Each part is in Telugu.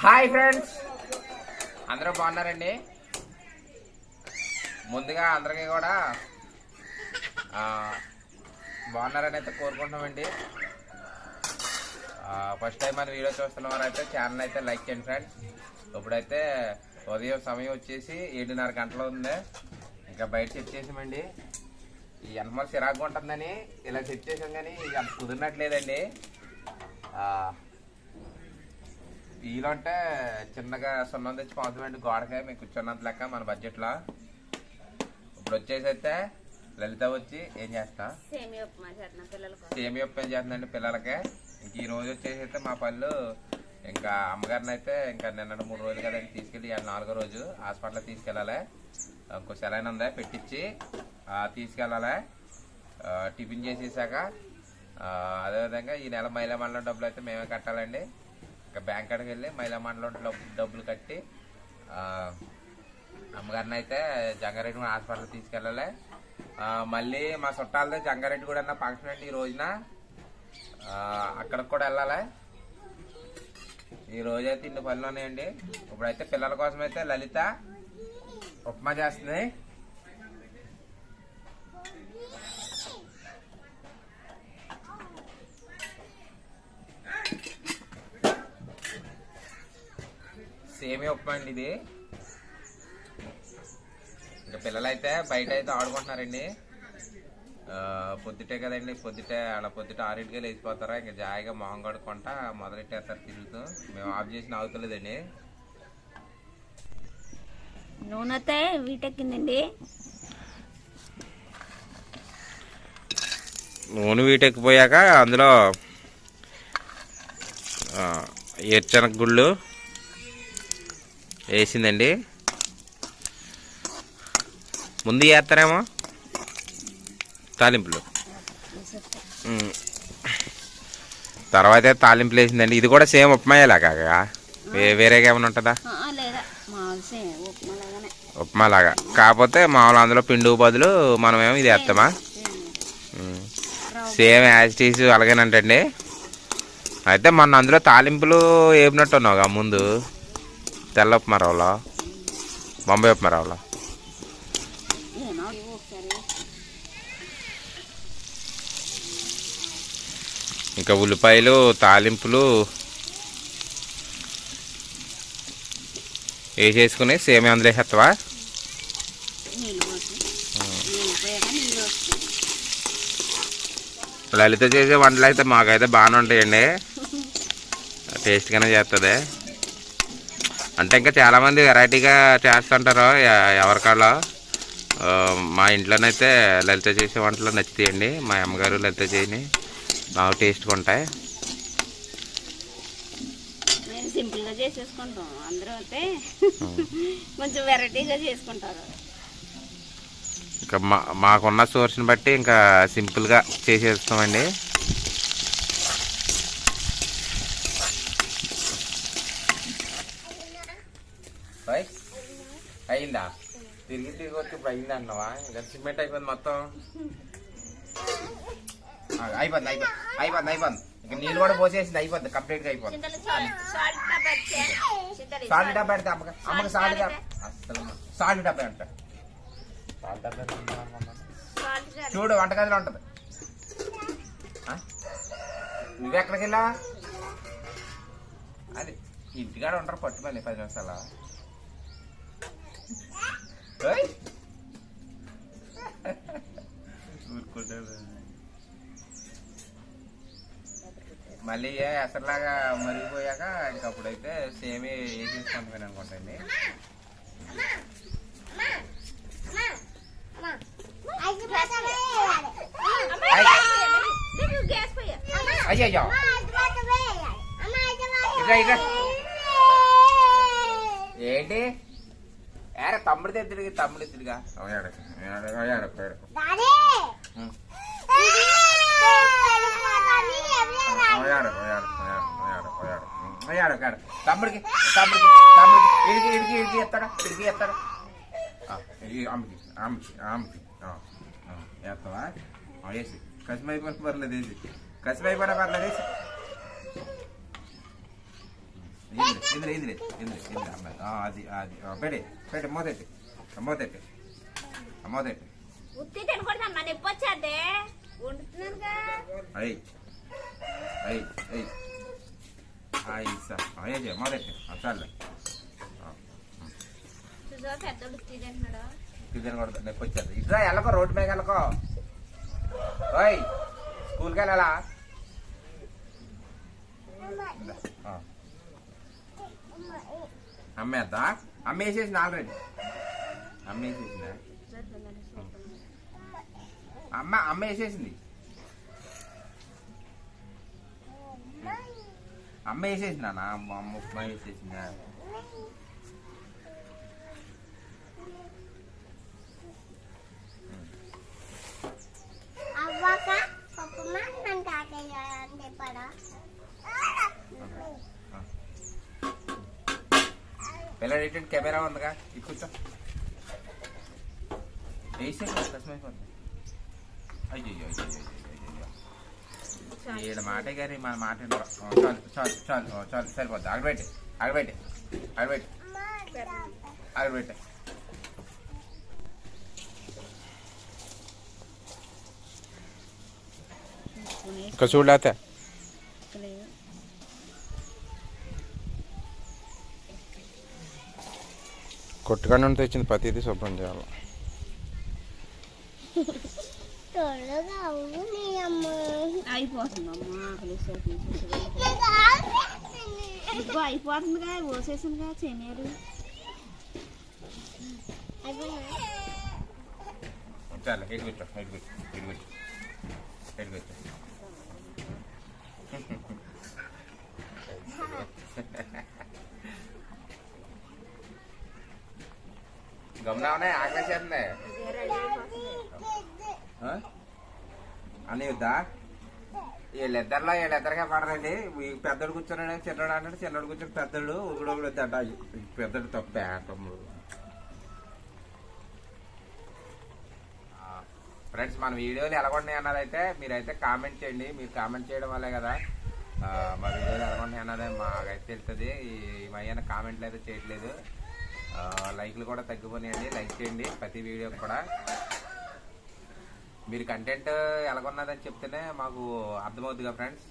హాయ్ ఫ్రెండ్స్, అందరూ బాగున్నారండి. ముందుగా అందరికీ కూడా బాగున్నారని అయితే కోరుకుంటున్నామండి. ఫస్ట్ టైం మన వీడియో చూస్తున్న వారైతే ఛానల్ అయితే లైక్ చేయండి ఫ్రెండ్స్. ఇప్పుడైతే ఉదయం సమయం వచ్చేసి 7:30 గంటలు ఉంది. ఇంకా బయట సెట్ చేసామండి. ఈ ఎనమల సిరాకు ఉంటుందని ఇలా సెట్ చేసాం, కానీ అంత కుదిరినట్లేదండి. వీలంటే చిన్నగా సున్నం తెచ్చి పంచమండి గోడకాయ మీకు కూర్చున్నంత లెక్క మన బడ్జెట్లో. ఇప్పుడు వచ్చేసి అయితే లలిత వచ్చి ఏం చేస్తా సేమియా ఉప్మా చేస్తుందండి పిల్లలకి. ఇంక ఈ రోజు వచ్చేసి అయితే మా పళ్ళు ఇంకా అమ్మగారిని అయితే ఇంకా నిన్న 3 రోజులు కదండి తీసుకెళ్ళి 4వ రోజు హాస్పిటల్ తీసుకెళ్ళాలి. ఇంకో సెలైన్ ఉందా పెట్టించి తీసుకెళ్ళాలి. టిఫిన్ చేసేసాక అదేవిధంగా ఈ నెల మహిళా మండలం డబ్బులు అయితే మేమే కట్టాలండి. ఇంకా బ్యాంక్ కాడికి వెళ్ళి మహిళా మండలం డబ్బులు కట్టి అమ్మగారిని అయితే జంగారెడ్డి హాస్పిటల్ తీసుకెళ్ళాలి. మళ్ళీ మా చుట్టాలదే జంగారెడ్డి కూడా అన్న ఫంక్షన్ అండి ఈ రోజున, అక్కడికి కూడా వెళ్ళాలి. ఈ రోజైతే ఇన్ని పనులు ఉన్నాయండి. ఇప్పుడైతే పిల్లల కోసం అయితే లలిత ఉప్మా చేస్తుంది. సేమియా ఉప్మా అండి ఇది. ఇంకా పిల్లలైతే బయట అయితే ఆడుకుంటున్నారండి. పొద్దుటే కదండి, పొద్దుటే 6ంటికే లేచిపోతారా. ఇంకా జాయిగా మొహం కడుక్కుంటా మొదలెట్టేస్తారు తిరుగుతూ. మేము ఆఫ్ చేసిన అవుతలేదండి. నూనెతే వీటెక్కిందండి. నూనె వీటెక్కిపోయాక అందులో ఏరుశనగ గుళ్ళు వేసిందండి. ముందు చేస్తారేమో తాలింపులు, తర్వాత తాలింపులు వేసిందండి. ఇది కూడా సేమ్ ఉప్మాయేలాగా వేరేగా ఏమైనా ఉంటుందా? ఉప్మా లాగా, కాకపోతే మామూలు అందులో పిండి బదులు మనమేమో ఇది వేస్తామా? సేమ్ యాజ్ టీస్ అలాగేనంటండి. అయితే మొన్న అందులో తాలింపులు వేపినట్టున్నావుగా ముందు, తెల్ల ఉప్మా రవ్వలో, బొంబాయి ఉప్మా రవ్వలో. ఇంకా ఉల్లిపాయలు తాలింపులు వేసేసుకుని సేమ్ అందులో వేసేస్తావా? లలిత చేసే వంటలు అయితే మాకైతే బాగానే ఉంటాయండి, టేస్ట్గానే చేస్తుంది. అంటే ఇంకా చాలామంది వెరైటీగా చేస్తుంటారు ఎవరికాలో. మా ఇంట్లోనైతే లలిత చేసే వంటలు నచ్చుతాయండి. మా అమ్మగారు లలిత చేయని బాగా టేస్ట్గా ఉంటాయి. సింపుల్గా చేసేసుకుంటాం, అందరూ అయితే కొంచెం వెరైటీగా చేసుకుంటారు. ఇంకా మాకున్న సోర్స్ని బట్టి ఇంకా సింపుల్గా చేసేస్తామండి. అయిందా? తిరిగి వచ్చి ఇప్పుడు అయిందా అన్నావా? ఇంకా సిమెంట్ అయిపోయింది మొత్తం. అయిపోద్ది. ఇంకా నీళ్ళు కూడా పోసేసింది, అయిపోద్ది, కంప్లీట్గా అయిపోద్ది. సాల్ట్ డబ్బా పెడితే అమ్మకి సాల్ట్ డబ్బా, అసలు సాల్ట్ డబ్బా అంట. సాల్ట్ డబ్బా చూడు వంటగదిలో ఉంటుంది. నువ్వెక్కడికి వెళ్ళావా? అది ఇంటికాడ ఉంటారు పట్టుమని 10 నిమిషాలు. మళ్ళీ ఎసరులాగా మరిగిపోయాక ఇంకప్పుడైతే సేమే వేసేసుకుంటాను అనుకుంటండి. అయ్యో ఏంటి ఏరా తమ్ముడు తిరిగా తమ్ముడికి ఇడికి ఎత్తాడా? అమ్మకి వేస్తావా? వేసి కసిమైపోయిన పర్లేదు, వేసి కసిమైపోయినా పర్లేదు, వేసి ఇందులో ఇందులో ఇందులో ఇందులో అమ్మాయి అది అది పెట్టి పెట్టి మూతెట్టి మూతెట్టి మూతెట్టి ఉత్తి తినకూడదమ్మా నొప్పి వచ్చేద్దే వండుతున్నానుగా అయ్యి అయ్యి అయ్యి అయ్యి సార్ అయ్యే మూతెట్టి చాలే చూసా పెద్దోడు ఉత్తి తింటున్నాడు తినకూడదు నొప్పి వచ్చేది ఇట్లా వెళ్ళకో రోడ్డు మీద వెళ్ళకో ఓయ్ స్కూల్కి వెళ్ళాలా అమ్మేద్దా అమ్మ వేసేసింది ఆల్రెడీ అమ్మ వేసేసిందా అమ్మ వేసేసింది అమ్మ వేసేసిందా నా అమ్మ ఉప్మా వేసేసిందా పిల్లలు ఏంటంటే కెమెరా ఉందిగా ఇది కూర్చో వేసేసి కష్టమైపోతుంది అయ్యో ఏడు మాట గారి మన మాట చాలు చాలు చాలు చాలు సరిపోద్ది ఆగబెట్టి ఆగబెట్టి ఆగబెట్టి ఆగబెట్టి ఇంకా చూడలేతే కొట్టుకొని ఉంటే తెచ్చింది ప్రతిదీ శుభ్రం చేయాలి అయిపోతుందిగా పోసేసిందిగా చేనేరు చాలా ఎటు కూర్చో ఎటు కూర్చో ఎటు కూర్చో ఎటు కూర్చో గమనామనే ఆకలేసేస్తుంది అని వద్దా వీళ్ళిద్దరిగా పడరండి పెద్దడు కూర్చున్నాడు చిన్నడు అంటాడు చిన్నడు కూర్చొని పెద్దడు ఒకడు వద్దంట పెద్దడు తప్పే తమ్ముడు ఫ్రెండ్స్ మన వీడియోలు ఎలాగొన్నాయి అన్నదైతే మీరైతే కామెంట్ చేయండి మీరు కామెంట్ చేయడం వల్లే కదా మా వీడియోలు ఎలాగొన్నాయి అన్నదే మాకైతే తెలుస్తుంది ఈ మధ్యన కామెంట్లు అయితే చేయట్లేదు లైక్లు కూడా తగ్గిపోయాయండి లైక్ చేయండి ప్రతి వీడియోకి కూడా మీరు కంటెంట్ ఎలాగొన్నదని చెప్తేనే మాకు అర్థమవుతుందిగా ఫ్రెండ్స్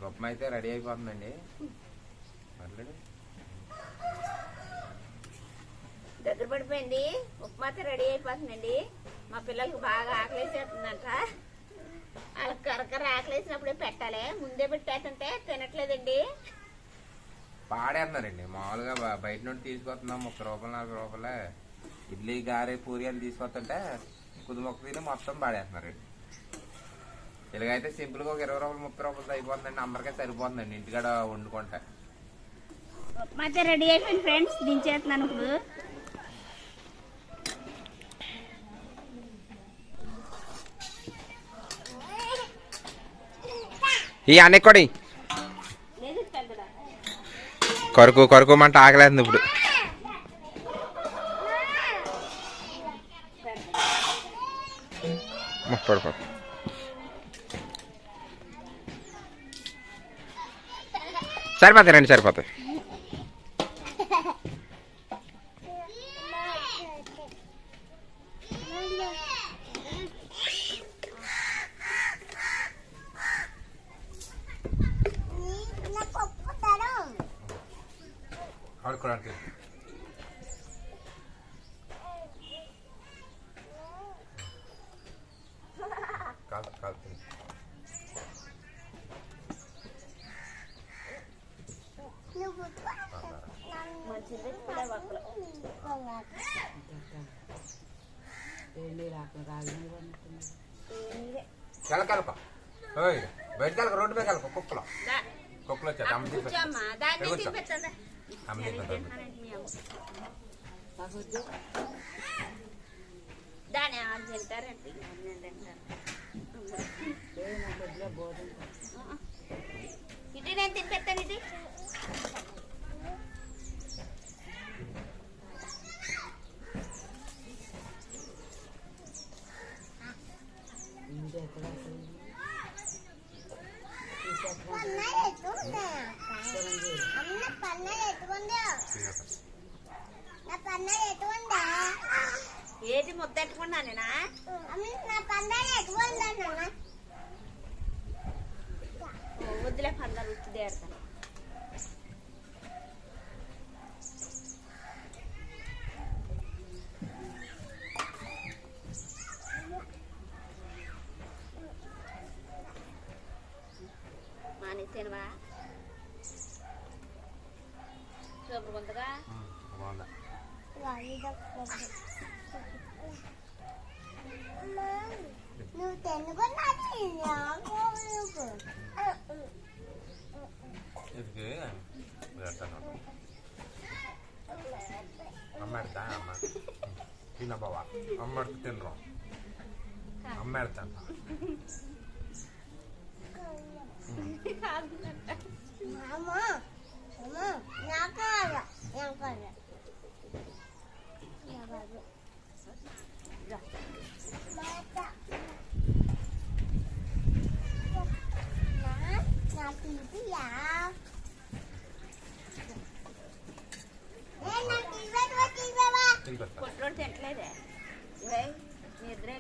గొప్ప అయితే రెడీ అయిపోతుందండి దగ్గర పడిపోయింది ఉప్మా అయితే రెడీ అయిపోతుందండి మా పిల్లలకు బాగా ఆకలేసేస్తుందంట వాళ్ళకి కరకర ఆకలేసినప్పుడే పెట్టాలి ముందే పెట్టేస్తుంటే తినట్లేదండి పాడేస్తున్నారండి మామూలుగా బయట నుండి తీసుకొస్తున్నాం 30 రూపాయలు 40 రూపాయలే ఇడ్లీ గారె పూరి అని తీసుకొస్తుంటే కొద్ది మొక్క తిని మొత్తం పాడేస్తున్నారండి ఇలాగైతే సింపుల్గా ఒక 20 రూపాయలు 30 రూపాయలు అయిపోతుందండి అందరికీ సరిపోతుందండి ఇంటికాడ వండుకుంటే ఉప్మా అయితే రెడీ అయిపోయింది ఫ్రెండ్స్ దించేస్తున్నాను ఇప్పుడు ఈ అన్నెక్కడి కొరకు కొరకుమంట ఆగలేదు ఇప్పుడు పడిపోతుంది సరిపోతాయి రండి సరిపోతాయి ఆడుకోవడానికి కాదు కాదు కలకలప బయట కలక రోడ్డు మీద కలక కుక్కలో కుక్కలు వచ్చారు అమ్మ తీసుకొచ్చి అమ్మ దాని తింటారండి ఇటు నేను తినిపెట్టాను ఇది ఏది ముద్దెట్టుకున్నా నేనా వద్దులే పందాలు ఉచ్చి దేడతాను. మానేసేనువా సూపర్ కొంతగా నువ్వు తెనుకున్నా ಇದಕ್ಕೆ ಅಮ್ಮ ಇಡ್ತಾ ಅಮ್ಮ ತಿನ್ನ ಬಾವ ಅಮ್ಮ ಇಡ್ತು ತಿನ್ರು ಅಮ್ಮ ಇಡ್ತಾನ కొట్లోడు తింటలేదే మీ ఇద్దరే